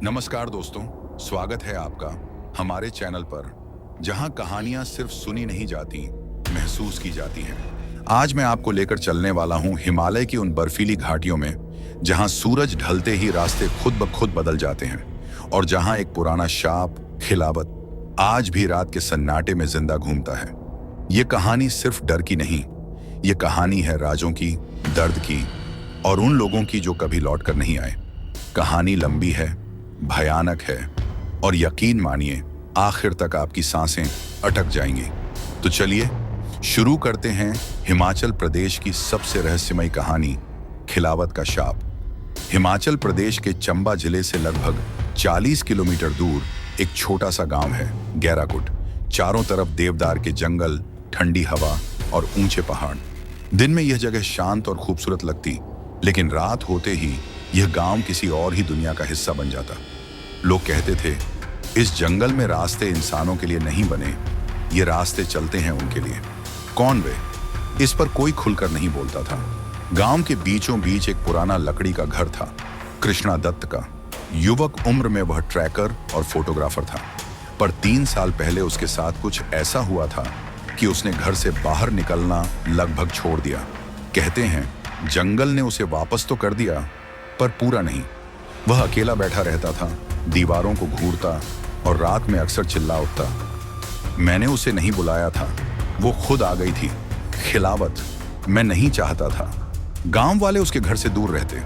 नमस्कार दोस्तों, स्वागत है आपका हमारे चैनल पर, जहां कहानियां सिर्फ सुनी नहीं जाती, महसूस की जाती हैं। आज मैं आपको लेकर चलने वाला हूं हिमालय की उन बर्फीली घाटियों में, जहां सूरज ढलते ही रास्ते खुद ब खुद बदल जाते हैं और जहां एक पुराना शाप, खिलावत, आज भी रात के सन्नाटे में जिंदा घूमता है। ये कहानी सिर्फ डर की नहीं, ये कहानी है राजों की, दर्द की और उन लोगों की जो कभी लौट कर नहीं आए। कहानी लंबी है, भयानक है और यकीन मानिए आखिर तक आपकी सांसें अटक जाएंगी। तो चलिए शुरू करते हैं हिमाचल प्रदेश की सबसे रहस्यमयी कहानी, खिलावत का शाप। हिमाचल प्रदेश के चंबा जिले से लगभग 40 किलोमीटर दूर एक छोटा सा गांव है, गैराकुट। चारों तरफ देवदार के जंगल, ठंडी हवा और ऊंचे पहाड़। दिन में यह जगह शांत और खूबसूरत लगती, लेकिन रात होते ही यह गांव किसी और ही दुनिया का हिस्सा बन जाता। लोग कहते थे, इस जंगल में रास्ते इंसानों के लिए नहीं बने, ये रास्ते चलते हैं उनके लिए। कौन वे? इस पर कोई खुलकर नहीं बोलता था। गांव के बीचों बीच एक पुराना लकड़ी का घर था, कृष्णा दत्त का। युवक उम्र में वह ट्रैकर और फोटोग्राफर था, पर 3 साल पहले उसके साथ कुछ ऐसा हुआ था कि उसने घर से बाहर निकलना लगभग छोड़ दिया। कहते हैं जंगल ने उसे वापस तो कर दिया, पर पूरा नहीं। वह अकेला बैठा रहता था, दीवारों को घूरता और रात में अक्सर चिल्ला उठता। मैंने उसे नहीं बुलाया था, वो खुद आ गई थी। खिलावत मैं नहीं चाहता था। गांव वाले उसके घर से दूर रहते।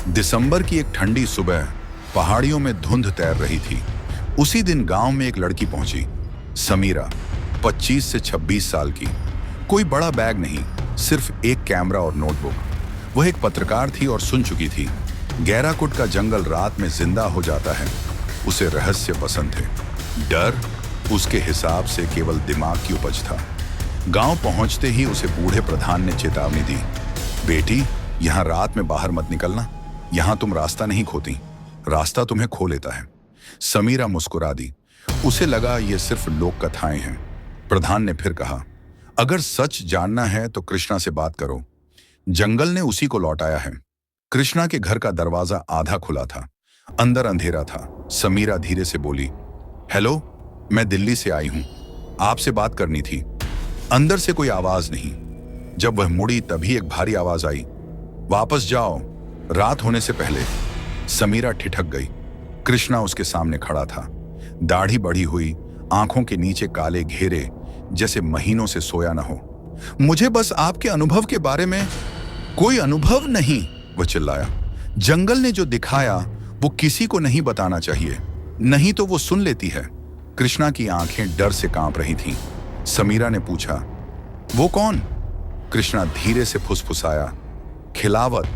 दिसंबर की एक ठंडी सुबह पहाड़ियों में धुंध तैर रही थी। उसी दिन गांव में एक लड़की पहुंची, समीरा, 25 से 26 साल की। कोई बड़ा बैग नहीं, सिर्फ एक कैमरा और नोटबुक। वह एक पत्रकार थी और सुन चुकी थी, गैराकुट का जंगल रात में जिंदा हो जाता है। उसे रहस्य पसंद थे। डर उसके हिसाब से केवल दिमाग की उपज था। गांव पहुंचते ही उसे बूढ़े प्रधान ने चेतावनी दी, बेटी, यहां रात में बाहर मत निकलना। यहां तुम रास्ता नहीं खोती, रास्ता तुम्हें खो लेता है। समीरा मुस्कुरा दी। उसे लगा ये सिर्फ लोक कथाएं हैं। प्रधान ने फिर कहा, अगर सच जानना है तो कृष्णा से बात करो। जंगल ने उसी को लौटाया है। कृष्णा के घर का दरवाजा आधा खुला था, अंदर अंधेरा था। समीरा धीरे से बोली, हेलो, मैं दिल्ली से आई हूं, आपसे बात करनी थी। अंदर से कोई आवाज नहीं। जब वह मुड़ी तभी एक भारी आवाज आई, वापस जाओ, रात होने से पहले। समीरा ठिठक गई। कृष्णा उसके सामने खड़ा था, दाढ़ी बढ़ी हुई, आंखों के नीचे काले घेरे, जैसे महीनों से सोया न हो। मुझे बस आपके अनुभव के बारे में। कोई अनुभव नहीं, वह चिल्लाया। जंगल ने जो दिखाया वो किसी को नहीं बताना चाहिए, नहीं तो वो सुन लेती है। कृष्णा की आंखें डर से कांप रही थीं। समीरा ने पूछा, वो कौन? कृष्णा धीरे से फुसफुसाया, खिलावत।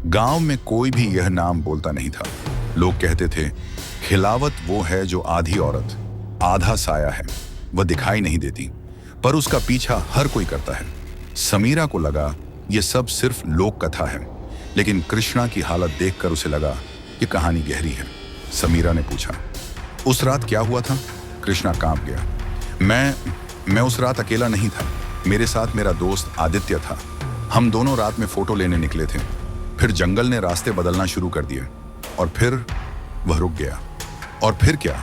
गांव में कोई भी यह नाम बोलता नहीं था। लोग कहते थे, खिलावत वो है जो आधी औरत, आधा साया है। वह दिखाई नहीं देती, पर उसका पीछा हर कोई करता है। समीरा को लगा यह सब सिर्फ लोक कथा है, लेकिन कृष्णा की हालत देखकर उसे लगा कि कहानी गहरी है। समीरा ने पूछा, उस रात क्या हुआ था? कृष्णा कांप गया। मैं उस रात अकेला नहीं था, मेरे साथ मेरा दोस्त आदित्य था। हम दोनों रात में फोटो लेने निकले थे। फिर जंगल ने रास्ते बदलना शुरू कर दिए और फिर वह रुक गया। और फिर क्या?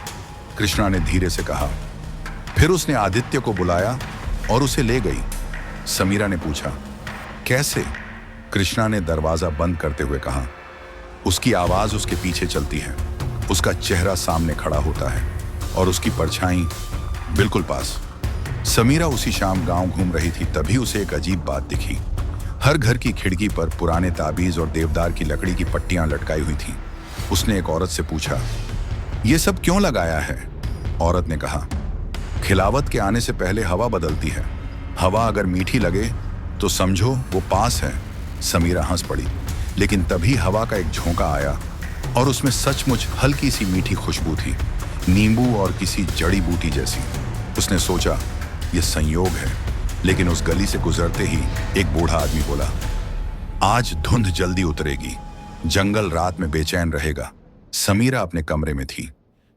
कृष्णा ने धीरे से कहा, फिर उसने आदित्य को बुलाया और उसे ले गई। समीरा ने पूछा, कैसे? कृष्णा ने दरवाजा बंद करते हुए कहा, उसकी आवाज उसके पीछे चलती है, उसका चेहरा सामने खड़ा होता है और उसकी परछाई बिल्कुल पास। समीरा उसी शाम गांव घूम रही थी, तभी उसे एक अजीब बात दिखी। हर घर की खिड़की पर पुराने ताबीज और देवदार की लकड़ी की पट्टियां लटकाई हुई थीं। उसने एक औरत से पूछा, ये सब क्यों लगाया है? औरत ने कहा, खिलावत के आने से पहले हवा बदलती है। हवा अगर मीठी लगे तो समझो वो पास है। समीरा हंस पड़ी, लेकिन तभी हवा का एक झोंका आया और उसमें सचमुच हल्की सी मीठी खुशबू थी, नींबू और किसी जड़ी बूटी जैसी। उसने सोचा यह संयोग है, लेकिन उस गली से गुजरते ही एक बूढ़ा आदमी बोला, आज धुंध जल्दी उतरेगी, जंगल रात में बेचैन रहेगा। समीरा अपने कमरे में थी,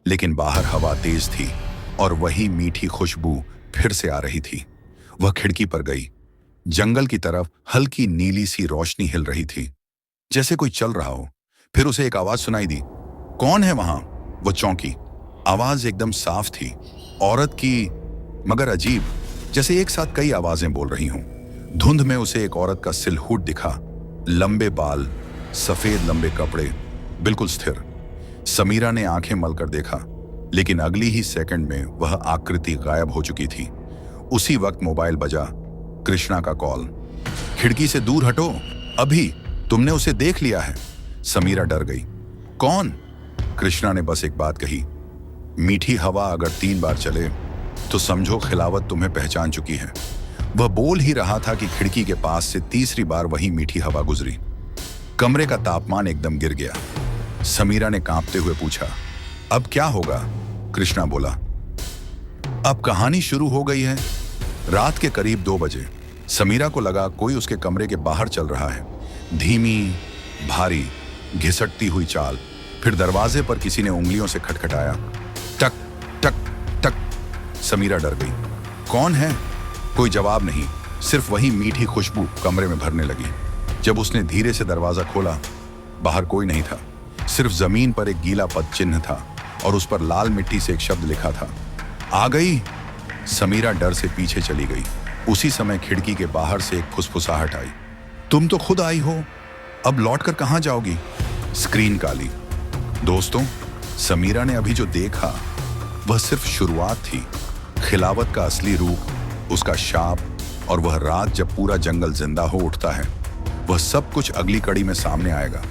लेकिन बाहर हवा तेज थी और वही मीठी खुशबू फिर से आ रही थी। वह खिड़की पर गई। जंगल की तरफ हल्की नीली सी रोशनी हिल रही थी, जैसे कोई चल रहा हो। फिर उसे एक आवाज सुनाई दी, कौन है वहां? वो चौंकी। आवाज एकदम साफ थी, औरत की, मगर अजीब, जैसे एक साथ कई आवाजें बोल रही हों। धुंध में उसे एक औरत का सिलहूट दिखा, लंबे बाल, सफेद लंबे कपड़े, बिल्कुल स्थिर। समीरा ने आंखें मलकर देखा, लेकिन अगली ही सेकंड में वह आकृति गायब हो चुकी थी। उसी वक्त मोबाइल बजा, कृष्णा का कॉल। खिड़की से दूर हटो, अभी तुमने उसे देख लिया है। समीरा डर गई। कौन? कृष्णा ने बस एक बात कही, मीठी हवा अगर 3 बार चले तो समझो खिलावत तुम्हें पहचान चुकी है। वह बोल ही रहा था कि खिड़की के पास से तीसरी बार वही मीठी हवा गुजरी। कमरे का तापमान एकदम गिर गया। समीरा ने कांपते हुए पूछा, अब क्या होगा? कृष्णा बोला, अब कहानी शुरू हो गई है। रात के करीब 2 बजे समीरा को लगा कोई उसके कमरे के बाहर चल रहा है। धीमी, भारी, घिसटती हुई चाल। फिर दरवाजे पर किसी ने उंगलियों से खटखटाया। टक टक टक। समीरा डर गई। कौन है? कोई जवाब नहीं, सिर्फ वही मीठी खुशबू कमरे में भरने लगी। जब उसने धीरे से दरवाजा खोला, बाहर कोई नहीं था। सिर्फ जमीन पर एक गीला पद चिन्ह था और उस पर लाल मिट्टी से एक शब्द लिखा था, आ गई। समीरा डर से पीछे चली गई। उसी समय खिड़की के बाहर से एक फुसफुसाहट आई, तुम तो खुद आई हो, अब लौटकर कहां जाओगी? स्क्रीन काली। दोस्तों, समीरा ने अभी जो देखा वह सिर्फ शुरुआत थी। खिलावत का असली रूप, उसका शाप, और वह रात जब पूरा जंगल जिंदा हो उठता है, वह सब कुछ अगली कड़ी में सामने आएगा।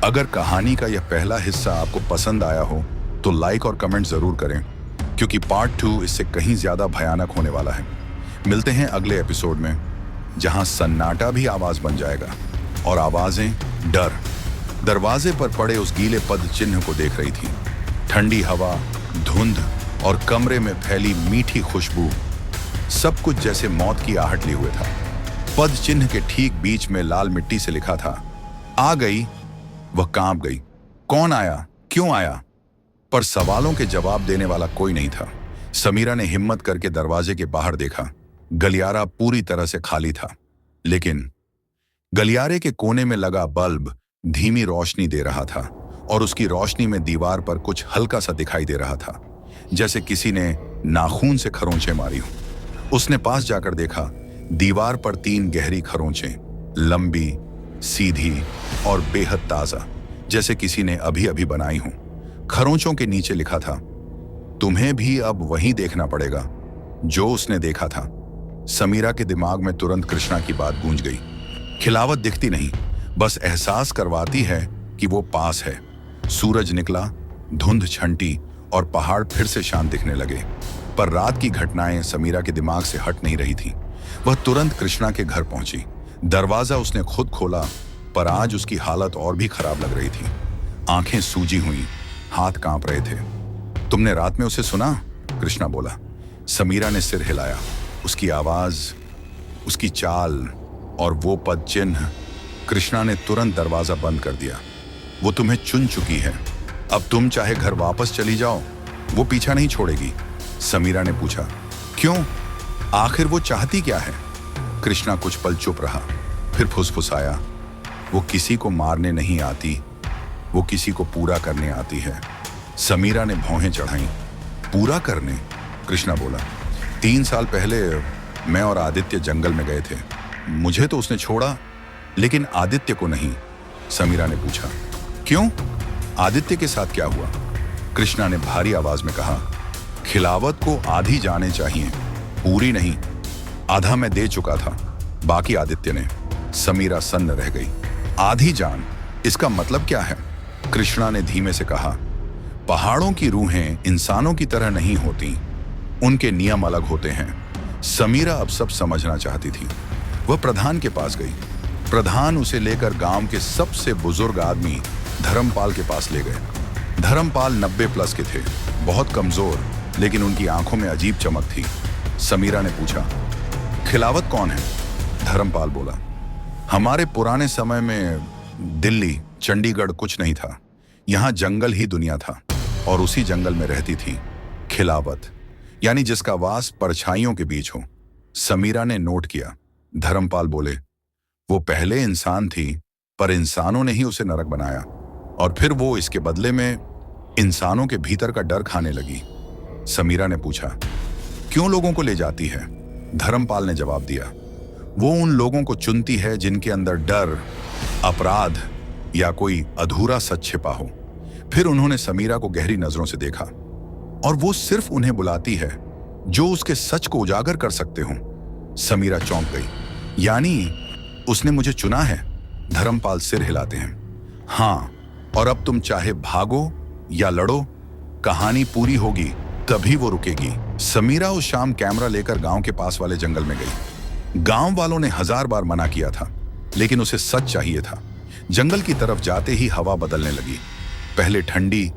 अगर कहानी का यह पहला हिस्सा आपको पसंद आया हो तो लाइक और कमेंट जरूर करें, क्योंकि पार्ट 2 इससे कहीं ज्यादा भयानक होने वाला है। मिलते हैं अगले एपिसोड में, जहां सन्नाटा भी आवाज बन जाएगा और आवाजें डर। दरवाजे पर पड़े उस गीले पद चिन्ह को देख रही थी। ठंडी हवा, धुंध और कमरे में फैली मीठी खुशबू, सब कुछ जैसे मौत की आहट लिए हुए था। पद चिन्ह के ठीक बीच में लाल मिट्टी से लिखा था, आ गई। वह कांप गई। कौन आया? क्यों आया? पर सवालों के जवाब देने वाला कोई नहीं था। समीरा ने हिम्मत करके दरवाजे के बाहर देखा। गलियारा पूरी तरह से खाली था, लेकिन गलियारे के कोने में लगा बल्ब धीमी रोशनी दे रहा था और उसकी रोशनी में दीवार पर कुछ हल्का सा दिखाई दे रहा था, जैसे किसी ने नाखून से खरोंचें मारी हो। उसने पास जाकर देखा, दीवार पर 3 गहरी खरोंचें, लंबी, सीधी और बेहद ताजा, जैसे किसी ने अभी अभी बनाई हो। खरोंचों के नीचे लिखा था, तुम्हें भी अब वही देखना पड़ेगा जो उसने देखा था। समीरा के दिमाग में तुरंत कृष्णा की बात गूंज गई। खिलावत दिखती नहीं, बस एहसास करवाती है कि वो पास है। सूरज निकला, धुंध छंटी और पहाड़ फिर से शांत दिखने लगे। पर रात की घटनाएं समीरा के दिमाग से हट नहीं रही थी। वह तुरंत कृष्णा के घर पहुंची। दरवाजा उसने खुद खोला, पर आज उसकी हालत और भी खराब लग रही थी। आंखें सूजी हुई, हाथ कांप रहे थे। तुमने रात में उसे सुना? कृष्णा बोला। समीरा ने सिर हिलाया। उसकी आवाज, उसकी चाल और वो पद चिन्ह। कृष्णा ने तुरंत दरवाजा बंद कर दिया। वो तुम्हें चुन चुकी है, अब तुम चाहे घर वापस चली जाओ, वो पीछा नहीं छोड़ेगी। समीरा ने पूछा, क्यों? आखिर वो चाहती क्या है? कृष्णा कुछ पल चुप रहा, फिर फुसफुसाया, वो किसी को मारने नहीं आती, वो किसी को पूरा करने आती है। समीरा ने भौहें चढ़ाई। पूरा करने? कृष्णा बोला। 3 साल पहले मैं और आदित्य जंगल में गए थे। मुझे तो उसने छोड़ा, लेकिन आदित्य को नहीं। समीरा ने पूछा, क्यों? आदित्य के साथ क्या हुआ? कृष्णा ने भारी आवाज में कहा, खिलावत को आधी जाने चाहिए, पूरी नहीं। आधा मैं दे चुका था, बाकी आदित्य ने। समीरा सन्न रह गई। आधी जान, इसका मतलब क्या है? कृष्णा ने धीमे से कहा, पहाड़ों की रूहें इंसानों की तरह नहीं होती, उनके नियम अलग होते हैं। समीरा अब सब समझना चाहती थी। वह प्रधान के पास गई। प्रधान उसे लेकर गांव के सबसे बुजुर्ग आदमी धर्मपाल के पास ले गए। धर्मपाल 90 प्लस के थे, बहुत कमजोर, लेकिन उनकी आंखों में अजीब चमक थी। समीरा ने पूछा, खिलावत कौन है? धर्मपाल बोला, हमारे पुराने समय में दिल्ली, चंडीगढ़ कुछ नहीं था, यहाँ जंगल ही दुनिया था, और उसी जंगल में रहती थी खिलावत, यानी जिसका वास परछाइयों के बीच हो। समीरा ने नोट किया। धर्मपाल बोले, वो पहले इंसान थी, पर इंसानों ने ही उसे नरक बनाया, और फिर वो इसके बदले में इंसानों के भीतर का डर खाने लगी। समीरा ने पूछा, क्यों लोगों को ले जाती है? धर्मपाल ने जवाब दिया, वो उन लोगों को चुनती है जिनके अंदर डर, अपराध या कोई अधूरा सच छिपा हो। फिर उन्होंने समीरा को गहरी नजरों से देखा, और वो सिर्फ उन्हें बुलाती है जो उसके सच को उजागर कर सकते हो। समीरा चौंक गई। यानी उसने मुझे चुना है? धर्मपाल सिर हिलाते हैं। हाँ, और अब तुम चाहे भागो या लड़ो, कहानी पूरी होगी तभी वो रुकेगी। समीरा उस शाम कैमरा लेकर गांव के पास वाले जंगल में गई। गांव वालों ने 1000 बार मना किया था, लेकिन उसे सच चाहिए था। जंगल की तरफ जाते ही हवा बदलने लगी। पहले ठंडी,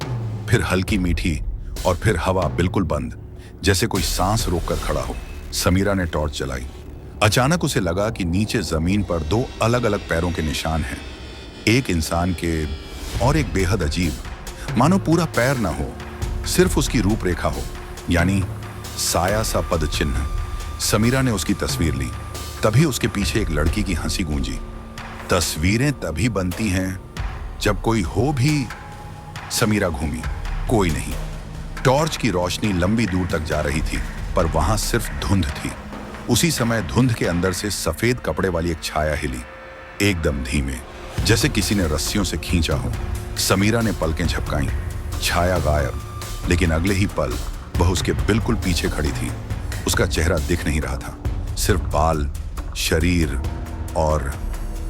फिर हल्की मीठी, और फिर हवा बिल्कुल बंद, जैसे कोई सांस रोककर खड़ा हो। समीरा ने टॉर्च जलाई। अचानक उसे लगा कि नीचे जमीन पर 2 अलग अलग पैरों के निशान हैं, एक इंसान के और एक बेहद अजीब, मानो पूरा पैर ना हो, सिर्फ उसकी रूपरेखा हो, यानी साया सा पद चिन्ह। समीरा ने उसकी तस्वीर ली। तभी उसके पीछे एक लड़की की हंसी गूंजी। तस्वीरें तभी बनती हैं जब कोई हो भी। समीरा घूमी, कोई नहीं। टॉर्च की रोशनी लंबी दूर तक जा रही थी, पर वहां सिर्फ धुंध थी। उसी समय धुंध के अंदर से सफेद कपड़े वाली एक छाया हिली, एकदम धीमे, जैसे किसी ने रस्सियों से खींचा हो। समीरा ने पलकें झपकाईं। छाया गायब, लेकिन अगले ही पल वह उसके बिल्कुल पीछे खड़ी थी। उसका चेहरा दिख नहीं रहा था, सिर्फ बाल, शरीर और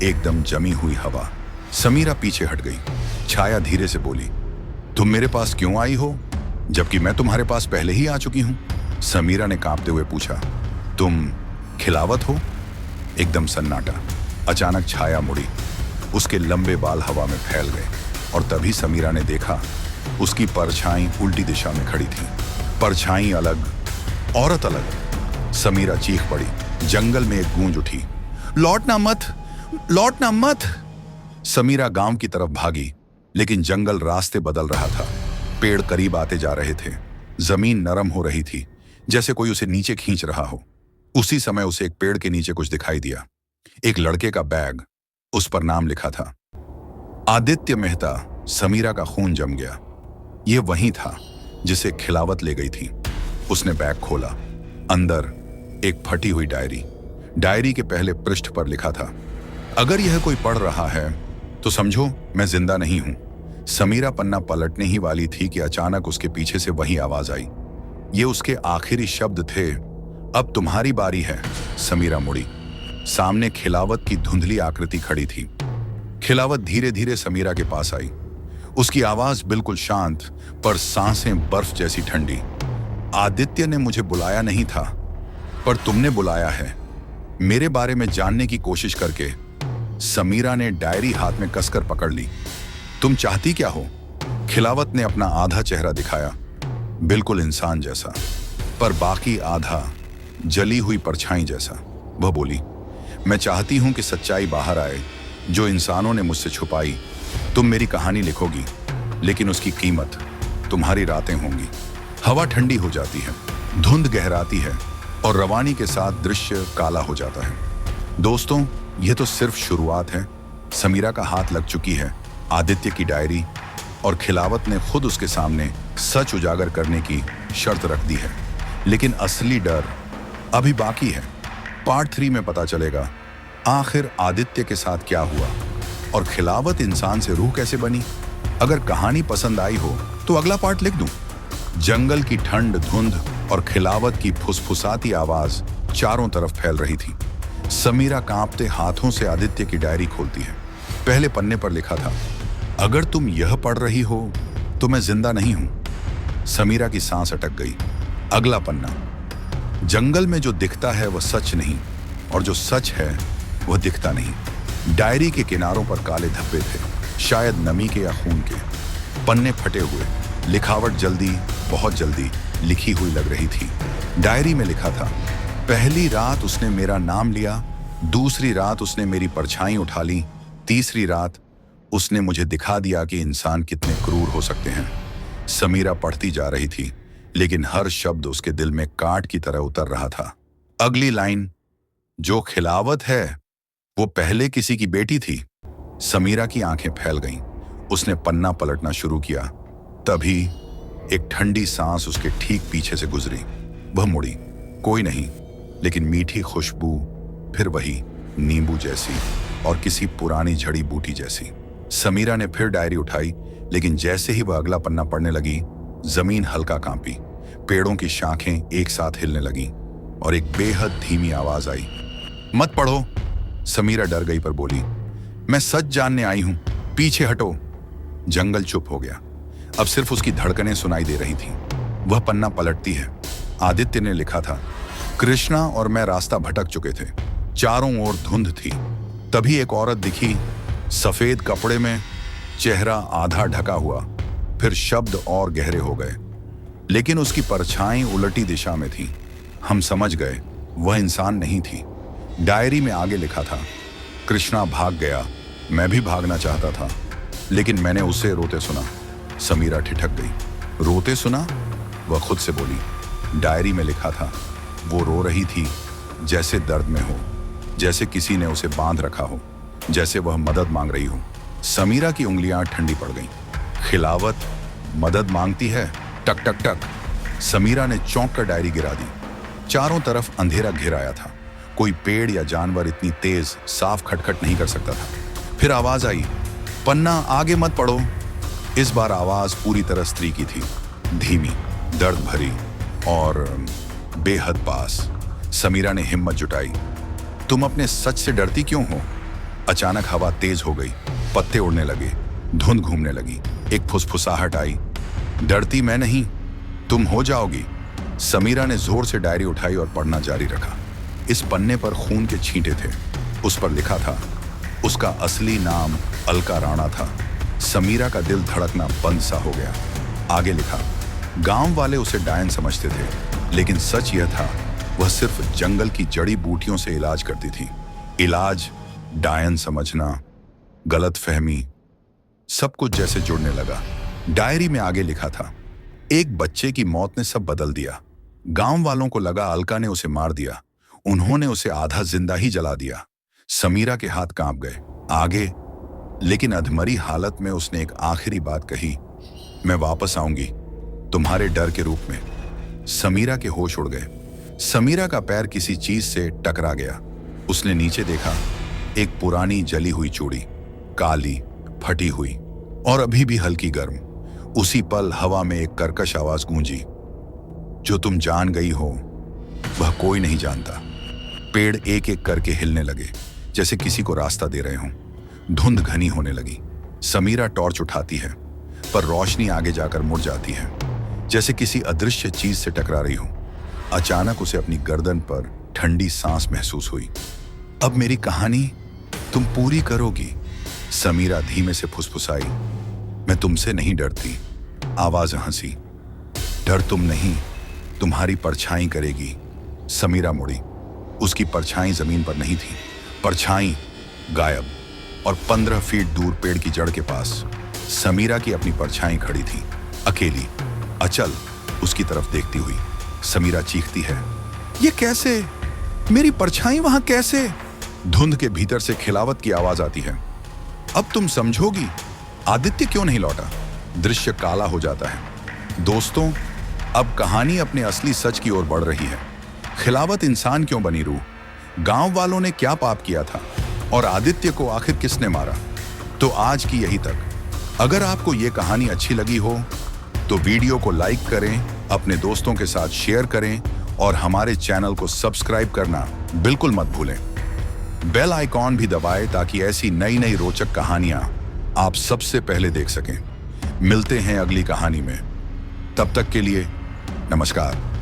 एकदम जमी हुई हवा। समीरा पीछे हट गई। छाया धीरे से बोली, तुम मेरे पास क्यों आई हो, जबकि मैं तुम्हारे पास पहले ही आ चुकी हूं? समीरा ने कांपते हुए पूछा, तुम खिलावत हो? एकदम सन्नाटा। अचानक छाया मुड़ी, उसके लंबे बाल हवा में फैल गए, और तभी समीरा ने देखा उसकी परछाई उल्टी दिशा में खड़ी थी। परछाई अलग, औरत अलग। समीरा चीख पड़ी। जंगल में एक गूंज उठी, लौटना मत, लौटना मत। समीरा गांव की तरफ भागी, लेकिन जंगल रास्ते बदल रहा था। पेड़ करीब आते जा रहे थे। जमीन नरम हो रही थी, जैसे कोई उसे नीचे खींच रहा हो। उसी समय उसे एक पेड़ के नीचे कुछ दिखाई दिया। एक लड़के का बैग, उस पर नाम लिखा था, आदित्य मेहता। समीरा का खून जम गया। यह वही था जिसे खिलावत ले गई थी। उसने बैग खोला। अंदर एक फटी हुई डायरी। डायरी के पहले पृष्ठ पर लिखा था, अगर यह कोई पढ़ रहा है तो समझो मैं जिंदा नहीं हूं। समीरा पन्ना पलटने ही वाली थी कि अचानक उसके पीछे से वही आवाज आई। ये उसके आखिरी शब्द थे, अब तुम्हारी बारी है। समीरा मुड़ी। सामने खिलावत की धुंधली आकृति खड़ी थी। खिलावत धीरे धीरे समीरा के पास आई। उसकी आवाज बिल्कुल शांत, पर सांसें बर्फ जैसी ठंडी। आदित्य ने मुझे बुलाया नहीं था, पर तुमने बुलाया है, मेरे बारे में जानने की कोशिश करके। समीरा ने डायरी हाथ में कसकर पकड़ ली। तुम चाहती क्या हो? खिलावत ने अपना आधा चेहरा दिखाया, बिल्कुल इंसान जैसा, पर बाकी आधा जली हुई परछाई जैसा। वह बोली, मैं चाहती हूं कि सच्चाई बाहर आए, जो इंसानों ने मुझसे छुपाई। तुम मेरी कहानी लिखोगी, लेकिन उसकी कीमत तुम्हारी रातें होंगी। हवा ठंडी हो जाती है, धुंध गहराती है, और रवानी के साथ दृश्य काला हो जाता है। दोस्तों, यह तो सिर्फ शुरुआत है। समीरा का हाथ लग चुकी है आदित्य की डायरी, और खिलावत ने खुद उसके सामने सच उजागर करने की शर्त रख दी है। लेकिन असली डर अभी बाकी है। पार्ट 3 में पता चलेगा आखिर आदित्य के साथ क्या हुआ, और खिलावत इंसान से रूह कैसे बनी। अगर कहानी पसंद आई हो तो अगला पार्ट लिख दूं। जंगल की ठंड, धुंध और खिलावत की फुसफुसाती आवाज चारों तरफ फैल रही थी। समीरा कांपते हाथों से आदित्य की डायरी खोलती है। पहले पन्ने पर लिखा था, अगर तुम यह पढ़ रही हो तो मैं जिंदा नहीं हूं। समीरा की सांस अटक गई। अगला पन्ना, जंगल में जो दिखता है वह सच नहीं, और जो सच है वह दिखता नहीं। डायरी के किनारों पर काले धब्बे थे, शायद नमी के या खून के। पन्ने फटे हुए, लिखावट जल्दी, बहुत जल्दी लिखी हुई लग रही थी। डायरी में लिखा था, पहली रात उसने मेरा नाम लिया, दूसरी रात उसने मेरी परछाई उठा ली, तीसरी रात उसने मुझे दिखा दिया कि इंसान कितने क्रूर हो सकते हैं। समीरा पढ़ती जा रही थी, लेकिन हर शब्द उसके दिल में काट की तरह उतर रहा था। अगली लाइन, जो खिलावत है वो पहले किसी की बेटी थी। समीरा की आंखें फैल गईं। उसने पन्ना पलटना शुरू किया। तभी एक ठंडी सांस उसके ठीक पीछे से गुजरी। वह मुड़ी, कोई नहीं, लेकिन मीठी खुशबू, फिर वही नींबू जैसी और किसी पुरानी जड़ी बूटी जैसी। समीरा ने फिर डायरी उठाई, लेकिन जैसे ही वह अगला पन्ना पढ़ने लगी, जमीन हल्का कांपी, पेड़ों की शाखें एक साथ हिलने लगीं और एक बेहद धीमी आवाज आई। मत पढ़ो, समीरा डर गई पर बोली, मैं सच जानने आई हूं, पीछे हटो। जंगल चुप हो गया। अब सिर्फ उसकी धड़कनें सुनाई दे रही थीं। वह पन्ना पलटती है। आदित्य ने लिखा था, कृष्णा और मैं रास्ता भटक चुके थे, चारों ओर धुंध थी। तभी एक औरत दिखी, सफेद कपड़े में, चेहरा आधा ढका हुआ। फिर शब्द और गहरे हो गए, लेकिन उसकी परछाई उलटी दिशा में थी। हम समझ गए वह इंसान नहीं थी। डायरी में आगे लिखा था, कृष्णा भाग गया, मैं भी भागना चाहता था, लेकिन मैंने उसे रोते सुना। समीरा ठिठक गई। रोते सुना? वह खुद से बोली। डायरी में लिखा था, वो रो रही थी जैसे दर्द में हो, जैसे किसी ने उसे बांध रखा हो, जैसे वह मदद मांग रही हो। समीरा की उंगलियां ठंडी पड़ गईं। खिलावत मदद मांगती है? टक टक टक। समीरा ने चौंक कर डायरी गिरा दी। चारों तरफ अंधेरा घिर आया था। कोई पेड़ या जानवर इतनी तेज साफ खटखट नहीं कर सकता था। फिर आवाज आई, पन्ना आगे मत पढ़ो। इस बार आवाज पूरी तरह स्त्री की थी, धीमी, दर्द भरी और बेहद पास। समीरा ने हिम्मत जुटाई। तुम अपने सच से डरती क्यों हो? अचानक हवा तेज हो गई, पत्ते उड़ने लगे, धुंध घूमने लगी। एक फुसफुसाहट आई, डरती मैं नहीं, तुम हो जाओगी। समीरा ने जोर से डायरी उठाई और पढ़ना जारी रखा। इस पन्ने पर खून के छींटे थे। उस पर लिखा था, उसका असली नाम अलका राणा था। समीरा का दिल धड़कना बंद सा हो गया। आगे लिखा, गांव वाले उसे डायन समझते थे, लेकिन सच यह था, वह सिर्फ जंगल की जड़ी बूटियों से इलाज करती थी। इलाज, डायन समझना, गलतफहमी, सब कुछ जैसे जुड़ने लगा। डायरी में आगे लिखा था, एक बच्चे की मौत ने सब बदल दिया। गांव वालों को लगा अलका ने उसे मार दिया, उन्होंने उसे आधा जिंदा ही जला दिया। समीरा के हाथ कांप गए। आगे, लेकिन अधमरी हालत में उसने एक आखिरी बात कही, मैं वापस आऊंगी, तुम्हारे डर के रूप में। समीरा के होश उड़ गए। समीरा का पैर किसी चीज से टकरा गया। उसने नीचे देखा, एक पुरानी जली हुई चूड़ी, काली, फटी हुई और अभी भी हल्की गर्म। उसी पल हवा में एक कर्कश आवाज गूंजी, जो तुम जान गई हो वह कोई नहीं जानता। पेड़ एक एक करके हिलने लगे, जैसे किसी को रास्ता दे रहे हों। धुंध घनी होने लगी। समीरा टॉर्च उठाती है, पर रोशनी आगे जाकर मुड़ जाती है, जैसे किसी अदृश्य चीज से टकरा रही हो। अचानक उसे अपनी गर्दन पर ठंडी सांस महसूस हुई। अब मेरी कहानी तुम पूरी करोगी? समीरा धीमे से फुसफुसाई, मैं तुमसे नहीं डरती। आवाज हंसी, डर तुम नहीं, तुम्हारी परछाई करेगी। समीरा मुड़ी। उसकी परछाई जमीन पर नहीं थी, परछाई गायब, और 15 फीट दूर पेड़ की जड़ के पास समीरा की अपनी परछाई खड़ी थी, अकेली, अचल, उसकी तरफ देखती हुई। समीरा चीखती है, ये कैसे? मेरी परछाई वहां कैसे? धुंध के भीतर से खिलावत की आवाज आती है, अब तुम समझोगी, आदित्य क्यों नहीं लौटा? दृश्य काला हो जाता है। दोस्तों, अब कहानी अपने असली सच की ओर बढ़ रही है। खिलावत इंसान क्यों बनी रूह? गांव वालों ने क्या पाप किया था? और आदित्य को आखिर किसने मारा? तो आज की यही तक। अगर आपको ये कहानी अच्छी लगी हो तो वीडियो को लाइक करें, अपने दोस्तों के साथ शेयर करें और हमारे चैनल को सब्सक्राइब करना बिल्कुल मत भूलें। बेल आइकॉन भी दबाएं ताकि ऐसी नई नई रोचक कहानियां आप सबसे पहले देख सकें। मिलते हैं अगली कहानी में। तब तक के लिए नमस्कार।